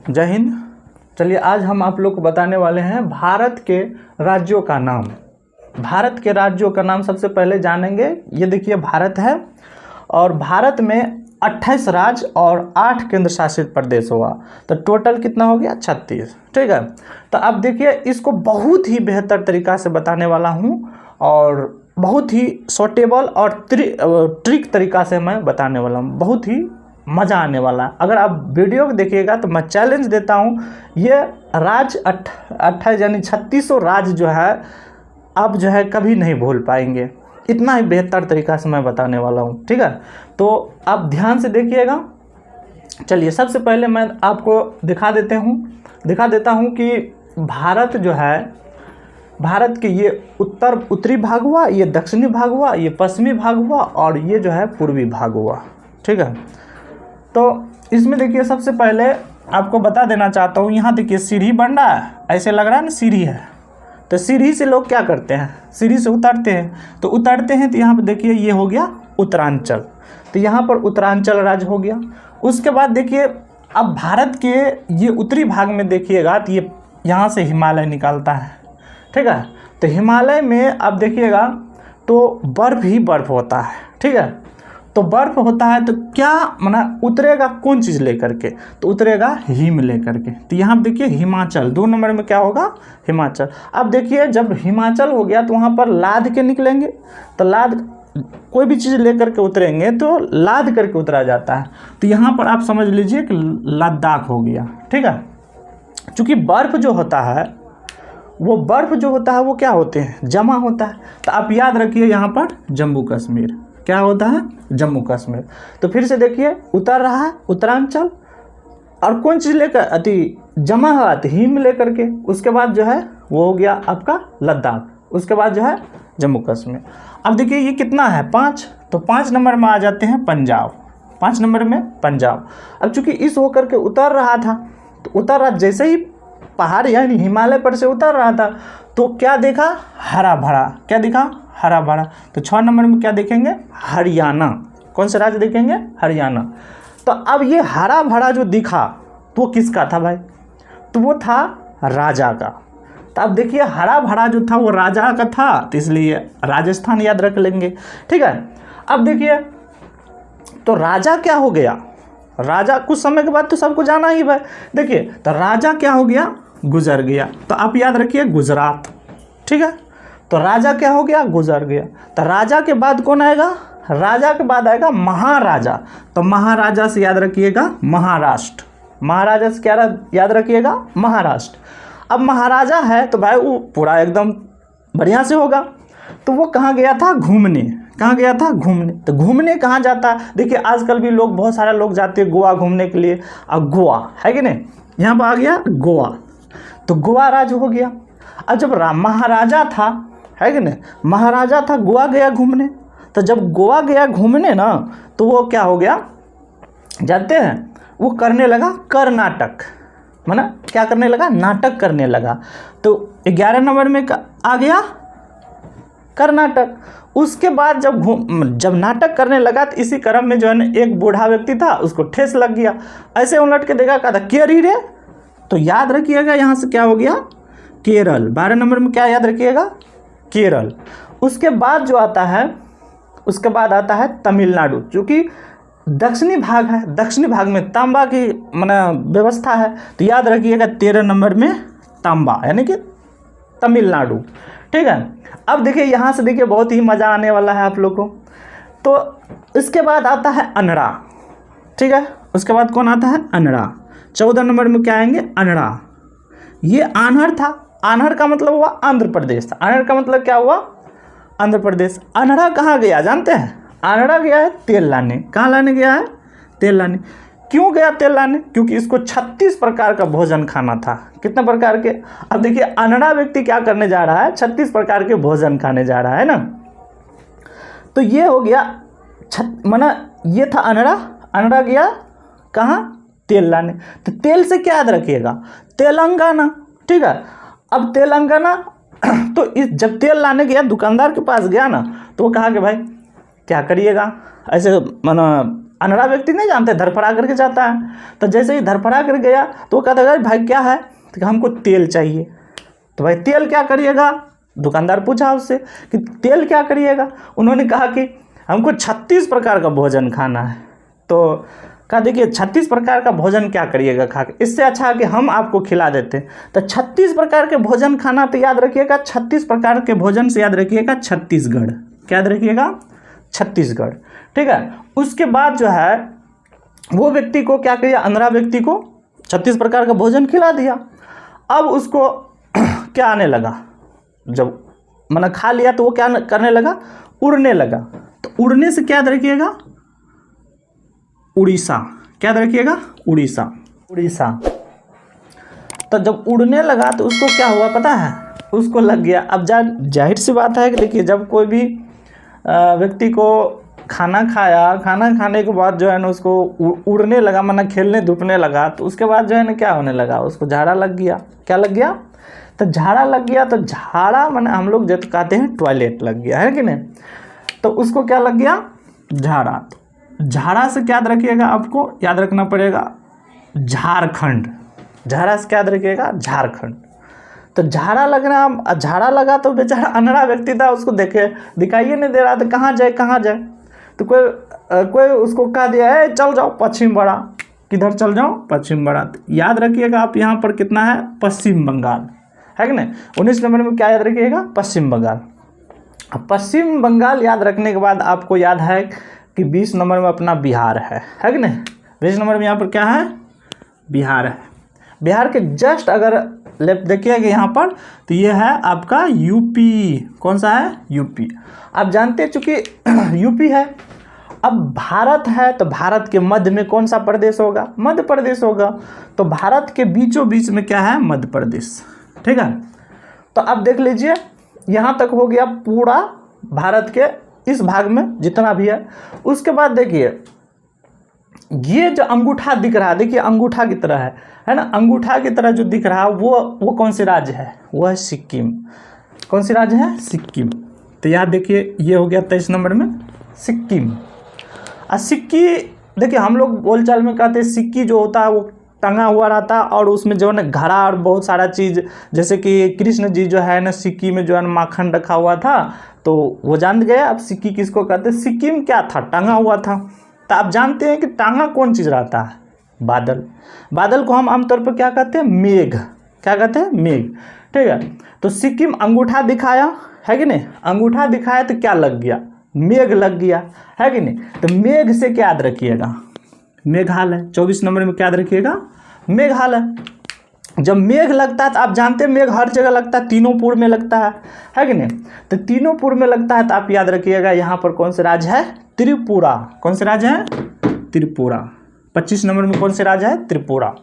जय हिंद। चलिए आज हम आप लोग को बताने वाले हैं भारत के राज्यों का नाम। भारत के राज्यों का नाम सबसे पहले जानेंगे। ये देखिए भारत है और भारत में 28 राज्य और 8 केंद्र शासित प्रदेश हुआ, तो टोटल कितना हो गया 36। ठीक है, तो अब देखिए इसको बहुत ही बेहतर तरीक़ा से बताने वाला हूँ और बहुत ही सूटेबल और ट्रिक तरीक़ा से मैं बताने वाला हूँ। बहुत ही मज़ा आने वाला है। अगर आप वीडियो को देखिएगा तो मैं चैलेंज देता हूँ, ये राज्य 28 यानी 36 राज्य जो है आप जो है कभी नहीं भूल पाएंगे। इतना ही बेहतर तरीक़ा से मैं बताने वाला हूँ। ठीक है, तो आप ध्यान से देखिएगा। चलिए सबसे पहले मैं आपको दिखा देता हूँ कि भारत जो है, भारत के ये उत्तरी भाग हुआ, ये दक्षिणी भाग हुआ, ये पश्चिमी भाग हुआ और ये जो है पूर्वी भाग हुआ। ठीक है, तो इसमें देखिए सबसे पहले आपको बता देना चाहता हूँ, यहाँ देखिए सीढ़ी बन रहा है, ऐसे लग रहा है ना सीढ़ी है। तो सीढ़ी से लोग क्या करते हैं, सीढ़ी से उतरते हैं। तो यहाँ पे देखिए ये हो गया उत्तरांचल, तो यहाँ पर उत्तरांचल राज्य हो गया। उसके बाद देखिए अब भारत के ये उत्तरी भाग में देखिएगा तो ये यहाँ से हिमालय निकलता है। ठीक है, तो हिमालय में अब देखिएगा तो बर्फ़ ही बर्फ़ होता है। ठीक है, तो बर्फ़ होता है तो क्या माना उतरेगा कौन चीज़ लेकर के, तो उतरेगा हिम लेकर के। तो यहाँ देखिए हिमाचल 2 नंबर में क्या होगा, हिमाचल। अब देखिए जब हिमाचल हो गया तो वहाँ पर लाद के निकलेंगे, तो लाद कोई भी चीज़ लेकर के उतरेंगे तो लाद करके उतरा जाता है। तो यहाँ पर आप समझ लीजिए कि लद्दाख हो गया। ठीक है, चूँकि बर्फ़ जो होता है वो वो क्या होते हैं, जमा होता है। तो आप याद रखिए यहाँ पर जम्मू कश्मीर क्या होता है, जम्मू कश्मीर। तो फिर से देखिए उतर रहा है उत्तरांचल और कौन चीज़ लेकर जमा हुआ तो हिम लेकर के। उसके बाद जो है वो हो गया आपका लद्दाख, उसके बाद जो है जम्मू कश्मीर। अब देखिए ये कितना है 5, तो 5 नंबर में आ जाते हैं पंजाब, 5 नंबर में पंजाब। अब चूँकि इस होकर के उतर रहा था, तो उतर रहा जैसे ही पहाड़ यानी हिमालय पर से उतर रहा था तो क्या देखा, हरा भरा। क्या दिखा, हरा भरा। तो 6 नंबर में क्या देखेंगे, हरियाणा। कौन सा राज्य देखेंगे, हरियाणा। तो अब ये हरा भरा जो दिखा तो वो किसका था भाई, तो वो था राजा का। तो अब देखिए हरा भरा जो था वो राजा का था, तो इसलिए राजस्थान याद रख लेंगे। ठीक है, अब देखिए तो राजा क्या हो गया, राजा कुछ समय के बाद तो सबको जाना ही भाई। देखिए तो राजा क्या हो गया, गुजर गया। तो आप याद रखिए गुजरात। ठीक है, तो राजा क्या हो गया, गुजर गया। तो राजा के बाद कौन आएगा, राजा के बाद आएगा महाराजा। तो महाराजा से याद रखिएगा महाराष्ट्र, महाराजा से क्या याद रखिएगा, महाराष्ट्र। अब महाराजा है तो भाई वो पूरा एकदम बढ़िया से होगा। तो वो कहाँ गया था, घूमने। कहाँ गया था, घूमने। तो घूमने कहाँ जाता है, देखिए आजकल भी लोग, बहुत सारे लोग जाते हैं गोवा घूमने के लिए। अब गोवा है कि नहीं, यहाँ पर आ गया गोवा, तो गोवा राज्य हो गया। अब जब महाराजा था, है कि नहीं, महाराजा था, गोवा गया घूमने। तो जब गोवा गया घूमने ना, तो वो क्या हो गया जानते हैं, वो करने लगा कर्नाटक, माना क्या करने लगा, नाटक करने लगा। तो 11 नंबर में आ गया कर्नाटक। उसके बाद जब नाटक करने लगा तो इसी क्रम में जो है ना एक बूढ़ा व्यक्ति था, उसको ठेस लग गया। ऐसे उलट के देखा, कहा था केरी रे। तो याद रखिएगा यहाँ से क्या हो गया, केरल। 12 नंबर में क्या याद रखिएगा, केरल। उसके बाद जो आता है, उसके बाद आता है तमिलनाडु, क्योंकि दक्षिणी भाग है, दक्षिणी भाग में तांबा की माना व्यवस्था है। तो याद रखिएगा 13 नंबर में तांबा यानी कि तमिलनाडु। ठीक है, अब देखिए यहाँ से देखिए बहुत ही मज़ा आने वाला है आप लोग को। तो इसके बाद आता है अनड़ा। ठीक है, उसके बाद कौन आता है, अनड़ा। 14 नंबर में क्या आएंगे, अनड़ा। ये आन्हर था, आन्हर का मतलब हुआ आंध्र प्रदेश। आन्हर का मतलब क्या हुआ, आंध्र प्रदेश। अनड़ा कहाँ गया जानते हैं, अनड़ा गया है तेल लाने। कहाँ लाने गया है, तेल लाने। क्यों गया तेल लाने, क्योंकि इसको 36 प्रकार का भोजन खाना था। कितने प्रकार के, अब देखिए अनड़ा व्यक्ति क्या करने जा रहा है, 36 प्रकार के भोजन खाने जा रहा है ना। तो ये हो गया माना ये था अनड़ा। अनड़ा गया कहाँ, तेल लाने। तो तेल से क्या याद रखिएगा, तेलंगाना। ठीक है, अब तेलंगाना तो इस जब तेल लाने गया दुकानदार के पास गया ना, तो वो कहा कि भाई क्या करिएगा, ऐसे माना अनड़ा व्यक्ति नहीं जानते, धड़फड़ा करके जाता है। तो जैसे ही धड़फड़ा कर गया तो वो कहता है भाई क्या है, तो हमको तेल चाहिए। तो भाई तेल क्या करिएगा, दुकानदार पूछा उससे कि तेल क्या करिएगा। उन्होंने कहा कि हमको 36 प्रकार का भोजन खाना है। तो कहा देखिए 36 प्रकार का भोजन क्या करिएगा खा के, इससे अच्छा है कि हम आपको खिला देते। तो 36 प्रकार के भोजन खाना, तो याद रखिएगा 36 प्रकार के भोजन से याद रखिएगा छत्तीसगढ़, क्या याद रखिएगा, छत्तीसगढ़, ठीक है। उसके बाद जो है वो व्यक्ति को क्या किया, अंधरा व्यक्ति को 36 प्रकार का भोजन खिला दिया। अब उसको क्या आने लगा, जब मैंने खा लिया तो वो क्या करने लगा, उड़ने लगा। तो उड़ने से क्या याद रखिएगा, उड़ीसा, क्या याद रखिएगा, उड़ीसा, उड़ीसा। तो जब उड़ने लगा तो उसको क्या हुआ पता है, उसको लग गया। अब जाहिर सी बात है कि देखिए जब कोई भी व्यक्ति को खाना खाया, खाना खाने के बाद जो है ना उसको उड़ने लगा, माना खेलने धूपने लगा, तो उसके बाद जो है ना क्या होने लगा, उसको झाड़ा लग गया। क्या लग गया, तो झाड़ा लग गया। तो झाड़ा माने हम लोग जब कहते हैं टॉयलेट लग गया, है कि नहीं। तो उसको क्या लग गया, झाड़ा। झाड़ा से क्या याद रखिएगा, आपको याद रखना पड़ेगा झारखंड। झाड़ा से क्या याद रखिएगा, झारखंड। तो झाड़ा लगना, झाड़ा लगा तो बेचारा अनड़ा व्यक्ति था, उसको दिखाइए नहीं दे रहा था, कहाँ जाए कहाँ जाए। तो कोई उसको कह दिया है चल जाओ पश्चिम बड़ा। किधर चल जाओ, पश्चिम बड़ा। तो याद रखिएगा आप यहाँ पर कितना है, पश्चिम बंगाल, है कि नहीं। 19 नंबर में क्या याद रखिएगा, पश्चिम बंगाल। अब पश्चिम बंगाल याद रखने के बाद आपको याद है कि 20 नंबर में अपना बिहार है कि नहीं। 20 नंबर में यहाँ पर क्या है, बिहार है। बिहार के जस्ट अगर लेफ्ट देखिएगा यहाँ पर, तो ये है आपका यूपी। कौन सा है, यूपी। आप जानते हैं चूँकि यूपी है। अब भारत है तो भारत के मध्य में कौन सा प्रदेश होगा, मध्य प्रदेश होगा। तो भारत के बीचों बीच में क्या है, मध्य प्रदेश, ठीक है। तो अब देख लीजिए यहाँ तक हो गया पूरा भारत के इस भाग में जितना भी है। उसके बाद देखिए ये जो अंगूठा दिख रहा है, देखिए अंगूठा की तरह है ना, अंगूठा की तरह जो दिख रहा है वो कौन से राज्य है, वो है सिक्किम। कौन सी राज्य है, सिक्किम। तो याद देखिए ये हो गया 23 नंबर में सिक्किम। और सिक्की देखिए हम लोग बोलचाल में कहते हैं सिक्की जो होता है वो टंगा हुआ रहता है, और उसमें जो है ना घड़ा और बहुत सारा चीज़, जैसे कि कृष्ण जी जो है ना सिक्की में जो है ना माखन रखा हुआ था, तो वो जान गए अब सिक्की किसको कहते हैं। सिक्किम क्या था, टंगा हुआ था। तो आप जानते हैं कि टांगा कौन चीज़ रहता है, बादल। बादल को हम आमतौर पर क्या कहते हैं, मेघ। क्या कहते हैं, मेघ, ठीक है। तो सिक्किम अंगूठा दिखाया, है कि नहीं, अंगूठा दिखाया तो क्या लग गया, मेघ लग गया, है कि नहीं। तो मेघ से क्या याद रखिएगा, मेघालय। 24 नंबर में क्या याद रखिएगा, मेघालय। जब मेघ लगता है तो आप जानते हैं मेघ हर जगह लगता है, तीनोंपुर में लगता है कि नहीं। तो तीनोंपुर में लगता है तो आप याद रखिएगा यहाँ पर कौन से राज्य है, त्रिपुरा। कौन से राज्य है, त्रिपुरा। 25 नंबर में कौन से राज्य है, त्रिपुरा।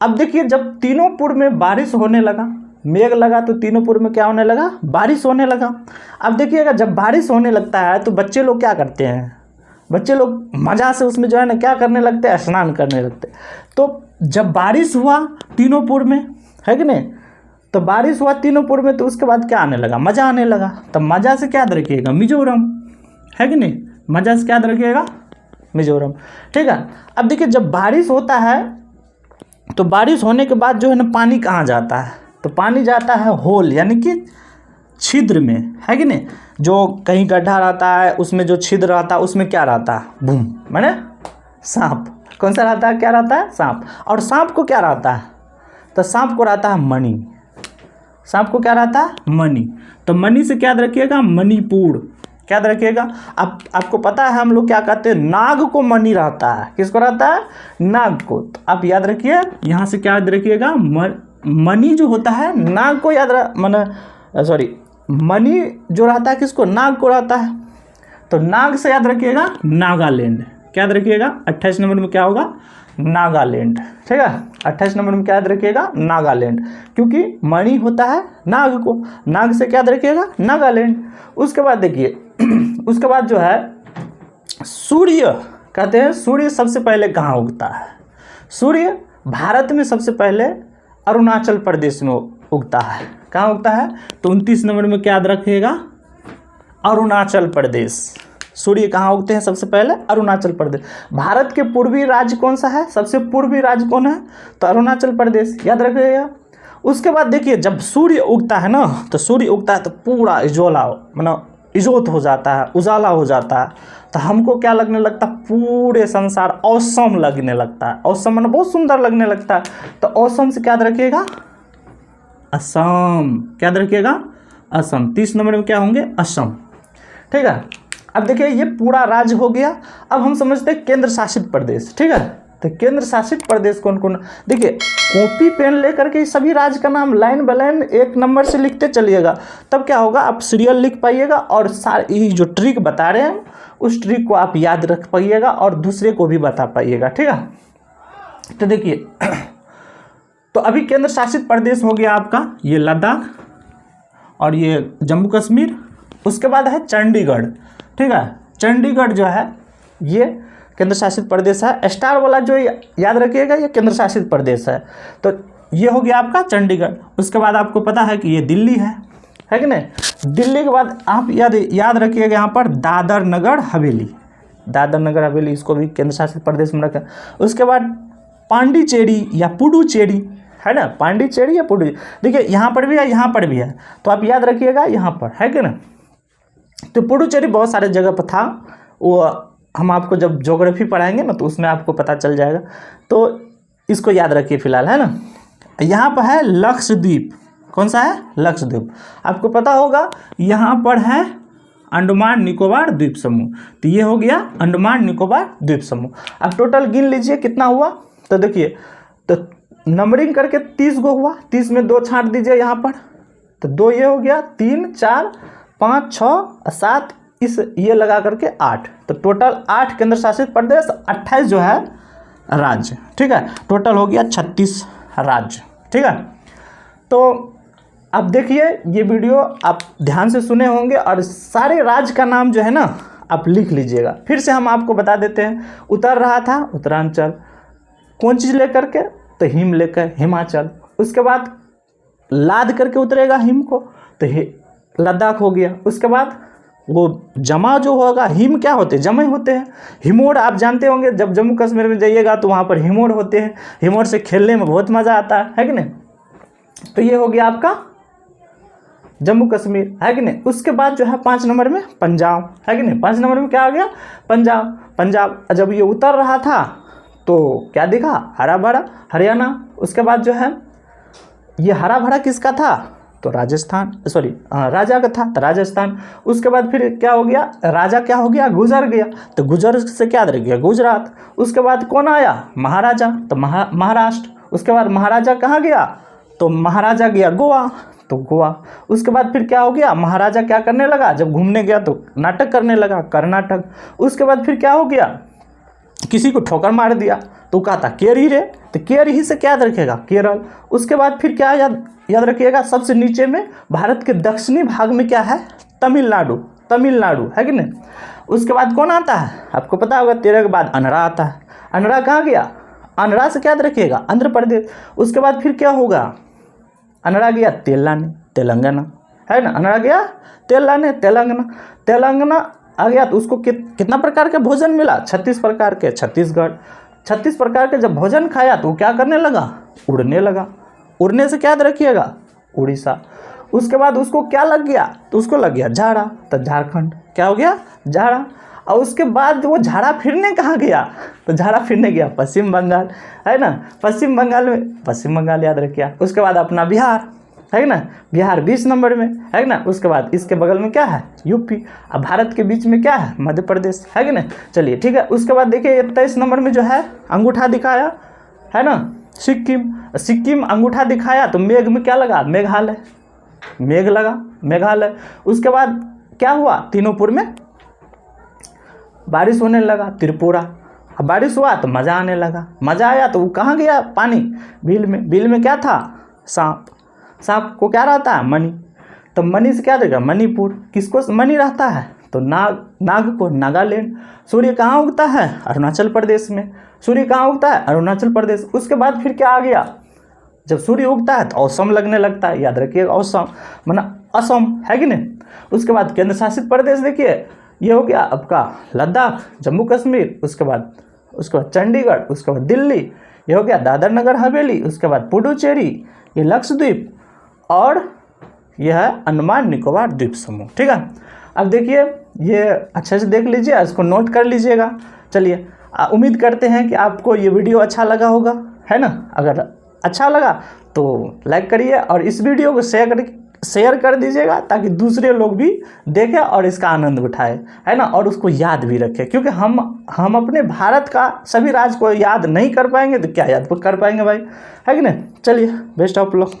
अब देखिए जब तीनोंपुर में बारिश होने लगा, मेघ लगा तो तीनोंपुर में क्या होने लगा, बारिश होने लगा। अब देखिएगा जब बारिश होने लगता है तो बच्चे लोग क्या करते हैं, बच्चे लोग मज़ा से उसमें जो है ना क्या करने लगते हैं, स्नान करने लगते हैं। तो जब बारिश हुआ तीनोंपुर में, है कि नहीं, तो बारिश हुआ तीनोंपुर में, तो उसके बाद क्या आने लगा, मज़ा आने लगा। तो मज़ा से क्या याद रखिएगा, मिजोरम, है कि नहीं, मज़ा से क्या याद रखिएगा, मिजोरम, ठीक है। अब देखिए जब बारिश होता है तो बारिश होने के बाद जो है ना पानी कहाँ जाता है, तो पानी जाता है होल यानी कि छिद्र में, है कि नहीं। जो कहीं गड्ढा रहता है उसमें जो छिद्र रहता है उसमें क्या रहता है, बूम, माने सांप। कौन सा रहता है, क्या रहता है, सांप। और सांप को क्या रहता है, तो सांप को रहता है मणि। सांप को क्या रहता है, मणि। तो मणि से क्या याद रखिएगा, मणिपुर। क्या याद रखिएगा। आपको पता है हम लोग क्या कहते हैं, नाग को मणि रहता है, किसको रहता है, नाग को। तो आप याद रखिए यहाँ से क्या याद रखिएगा, मणि जो होता है नाग को मणि जो रहता है किसको, नाग को रहता है। तो नाग से याद रखिएगा नागालैंड। क्या याद रखिएगा, 28 नंबर में क्या होगा, नागालैंड, ठीक है। 28 नंबर में क्या याद रखिएगा, नागालैंड, क्योंकि मणि होता है नाग को, नाग से क्या याद रखिएगा, नागालैंड। उसके बाद देखिए उसके बाद जो है सूर्य, कहते हैं सूर्य सबसे पहले कहाँ उगता है। सूर्य भारत में सबसे पहले अरुणाचल प्रदेश में उगता है। कहाँ उगता है, तो 29 नंबर में क्या याद रखिएगा, अरुणाचल प्रदेश। सूर्य कहाँ उगते हैं सबसे पहले? अरुणाचल प्रदेश। भारत के पूर्वी राज्य कौन सा है? सबसे पूर्वी राज्य कौन है? तो अरुणाचल प्रदेश, याद रखिएगा। उसके बाद देखिए जब सूर्य उगता है ना, तो सूर्य उगता है तो पूरा इजोला मतलब इजोत हो जाता है, उजाला हो जाता है। तो हमको क्या लगने लगता है? पूरे संसार औसम लगने लगता है। औसम मतलब बहुत सुंदर लगने लगता है। तो औसम से क्या याद रखिएगा? असम। क्या याद रखिएगा? असम। 30 नंबर में क्या होंगे? असम। ठीक है। अब देखिए ये पूरा राज्य हो गया। अब हम समझते हैं केंद्र शासित प्रदेश। ठीक है। तो केंद्र शासित प्रदेश कौन कौन? देखिए कॉपी पेन लेकर के सभी राज्य का नाम लाइन बाय लाइन 1 नंबर से लिखते चलिएगा, तब क्या होगा? आप सीरियल लिख पाइएगा और सारी जो ट्रिक बता रहे हैं उस ट्रिक को आप याद रख पाइएगा और दूसरे को भी बता पाइएगा। ठीक है। तो देखिए तो अभी केंद्र शासित प्रदेश हो गया आपका ये लद्दाख और ये जम्मू कश्मीर। उसके बाद है चंडीगढ़। ठीक है। चंडीगढ़ जो है ये केंद्र शासित प्रदेश है। स्टार वाला जो याद रखिएगा ये केंद्र शासित प्रदेश है। तो ये हो गया आपका चंडीगढ़। उसके बाद आपको पता है कि ये दिल्ली है कि नहीं? दिल्ली के बाद आप याद रखिएगा यहाँ पर दादर नगर हवेली। दादर नगर हवेली इसको भी केंद्र शासित प्रदेश में रखें। उसके बाद पांडिचेरी या पुडुचेरी है ना? पांडिचेरी या पुडुचेरी, देखिए यहाँ पर भी है, यहाँ पर भी है, तो आप याद रखिएगा यहाँ पर है कि ना? तो पुडुचेरी बहुत सारे जगह पर था, वो हम आपको जब ज्योग्राफी पढ़ाएंगे ना तो उसमें आपको पता चल जाएगा। तो इसको याद रखिए फिलहाल, है ना? यहाँ पर है लक्षद्वीप। कौन सा है? लक्षद्वीप। आपको पता होगा यहाँ पर है अंडमान निकोबार द्वीप समूह। तो ये हो गया अंडमान निकोबार द्वीप समूह। अब टोटल गिन लीजिए कितना हुआ। तो देखिए तो नंबरिंग करके 30 गो हुआ। 30 में 2 छांट दीजिए यहाँ पर, तो 2 ये हो गया, 3 4 5 6 7 इस ये लगा करके 8। तो टोटल 8 केंद्र शासित प्रदेश, 28 जो है राज्य। ठीक है। टोटल हो गया 36 राज्य। ठीक है। तो अब देखिए ये वीडियो आप ध्यान से सुने होंगे और सारे राज्य का नाम जो है ना आप लिख लीजिएगा। फिर से हम आपको बता देते हैं। उतर रहा था उत्तरांचल, कौन चीज़ लेकर के? तो हिम लेकर हिमाचल। उसके बाद लाद करके उतरेगा हिम को तो लद्दाख हो गया। उसके बाद वो जमा जो होगा, हिम क्या होते हैं? जमे होते हैं। हिमोड़ आप जानते होंगे, जब जम्मू कश्मीर में जाइएगा तो वहाँ पर हिमोड़ होते हैं। हिमोड़ से खेलने में बहुत मज़ा आता है कि नहीं? तो ये हो गया आपका जम्मू कश्मीर, है कि नहीं? उसके बाद जो है 5 नंबर में पंजाब, है कि नहीं? 5 नंबर में क्या आ गया? पंजाब। पंजाब जब ये उतर रहा था तो क्या दिखा? हरा भरा हरियाणा। उसके बाद जो है ये हरा भरा किसका था? तो राजस्थान, सॉरी राजा का था तो राजस्थान। उसके बाद फिर क्या हो गया? राजा क्या हो गया? गुजर गया, तो गुजर से क्या रह गया? गुजरात। उसके बाद कौन आया? महाराजा, तो महाराष्ट्र। उसके बाद महाराजा कहाँ गया? तो महाराजा गया गोवा, तो गोवा। उसके बाद फिर क्या हो गया? महाराजा क्या करने लगा? जब घूमने गया तो नाटक करने लगा, कर्नाटक। उसके बाद फिर क्या हो गया? किसी को ठोकर मार दिया तो कहा था केरी रे, तो केरी से क्या याद रखेगा? केरल। उसके बाद फिर क्या याद रखिएगा? सबसे नीचे में भारत के दक्षिणी भाग में क्या है? तमिलनाडु, तमिलनाडु, है कि नहीं? उसके बाद कौन आता है? आपको पता होगा 13 के बाद अनरा आता है। अनरा कहाँ गया? अनरा से क्या याद रखिएगा? आंध्र प्रदेश। उसके बाद फिर क्या होगा? अनरा गया तेलंगाना, है ना? अनरा गया तेलंगाना आ गया। तो उसको कितना प्रकार के भोजन मिला? 36 प्रकार के। छत्तीसगढ़ 36 प्रकार के जब भोजन खाया तो वो क्या करने लगा? उड़ने लगा। उड़ने से क्या याद रखिएगा? उड़ीसा। उसके बाद उसको क्या लग गया? तो उसको लग गया झाड़ा, तो झारखंड। क्या हो गया? झाड़ा। और उसके बाद वो झाड़ा फिरने कहाँ गया? तो झाड़ा फिरने गया पश्चिम बंगाल, है ना? पश्चिम बंगाल याद रखिए। उसके बाद अपना बिहार, है ना? बिहार 20 नंबर में, है ना? उसके बाद इसके बगल में क्या है? यूपी। अब भारत के बीच में क्या है? मध्य प्रदेश, है कि नहीं? चलिए ठीक है। उसके बाद देखिए 23 नंबर में जो है अंगूठा दिखाया, है ना? सिक्किम अंगूठा दिखाया तो मेघ में क्या लगा? मेघालय, मेघ लगा, मेघालय। उसके बाद क्या हुआ? तीनोंपुर में बारिश होने लगा, त्रिपुरा। अब बारिश हुआ तो मज़ा आने लगा। मज़ा आया तो वो कहाँ गया? पानी, बिल में। बिल में क्या था? सांप। सांप को क्या रहता है? मणि। तो मणि से क्या देगा? मणिपुर। किसको मणि रहता है? तो नाग को नागालैंड। सूर्य कहाँ उगता है? अरुणाचल प्रदेश में। सूर्य कहाँ उगता है? अरुणाचल प्रदेश। उसके बाद फिर क्या आ गया? जब सूर्य उगता है तो औसम लगने लगता है, याद रखिएगा। औसम माना असम, है कि नहीं? उसके बाद केंद्र शासित प्रदेश देखिए ये हो गया आपका लद्दाख, जम्मू कश्मीर, उसके बाद चंडीगढ़, उसके बाद दिल्ली, ये हो गया दादर नगर हवेली, उसके बाद पुडुचेरी, ये लक्षद्वीप, और यह है अंडमान निकोबार द्वीप समूह। ठीक है, अब देखिए ये अच्छे से देख लीजिए, इसको नोट कर लीजिएगा। चलिए उम्मीद करते हैं कि आपको ये वीडियो अच्छा लगा होगा, है ना। अगर अच्छा लगा तो लाइक करिए और इस वीडियो को शेयर कर दीजिएगा ताकि दूसरे लोग भी देखें और इसका आनंद उठाए, है ना, और उसको याद भी रखें। क्योंकि हम अपने भारत का सभी राज्य को याद नहीं कर पाएंगे तो क्या याद कर पाएंगे भाई, है कि नहीं। चलिए बेस्ट ऑफ लक।